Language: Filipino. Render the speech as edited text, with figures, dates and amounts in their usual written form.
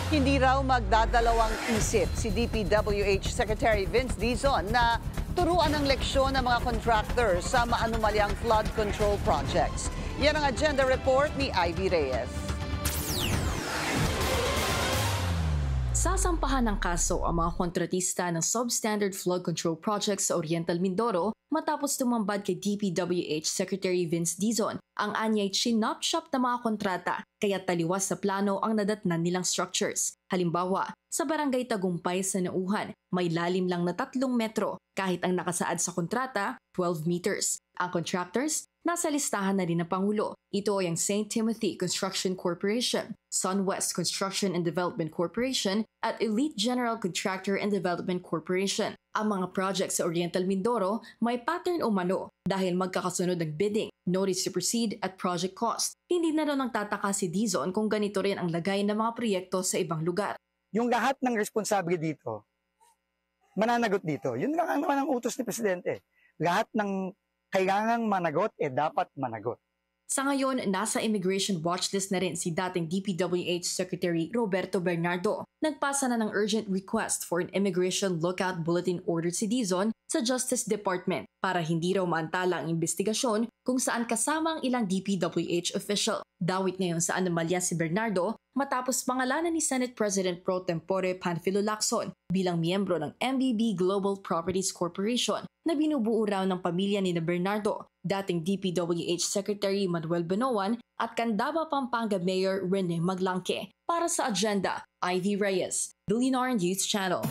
Hindi raw magdadalawang isip si DPWH Secretary Vince Dizon na turuan ng leksyon ng mga contractors sa maanumalyang flood control projects. Yan ang agenda report ni Ivy Reyes. Sasampahan ng kaso ang mga kontratista ng substandard flood control projects sa Oriental Mindoro matapos tumambad kay DPWH Secretary Vince Dizon ang anyay chinop-shop na mga kontrata kaya taliwas sa plano ang nadatnan nilang structures. Halimbawa, sa Barangay Tagumpay sa Nauhan, may lalim lang na 3 metro kahit ang nakasaad sa kontrata, 12 meters. Ang contractors, nasa listahan na rin ng Pangulo. Ito ay ang St. Timothy Construction Corporation, SunWest Construction and Development Corporation at Elite General Contractor and Development Corporation. Ang mga projects sa Oriental Mindoro may pattern umano dahil magkakasunod ng bidding, notice to proceed at project cost. Hindi na raw nagtataka si Dizon kung ganito rin ang lagay ng mga proyekto sa ibang lugar. Yung lahat ng responsable dito, mananagot dito. Yun lang naman ang utos ni Presidente. Lahat ng kailangang managot, dapat managot. Sa ngayon, nasa immigration watchlist na rin si dating DPWH Secretary Roberto Bernardo. Nagpasa na ng urgent request for an immigration lookout bulletin order si Dizon sa Justice Department para hindi raw maantala ang investigasyon kung saan kasama ang ilang DPWH official. Dawit ngayon sa anomalya si Bernardo matapos pangalanan ni Senate President Pro Tempore Panfilo Lacson bilang miyembro ng MBB Global Properties Corporation na binubuo raw ng pamilya ni Bernardo, dating DPWH Secretary Manuel Benoan at Candaba, Pampanga Mayor Rene Maglangke. Para sa agenda, Ivy Reyes, Billionaire News Channel.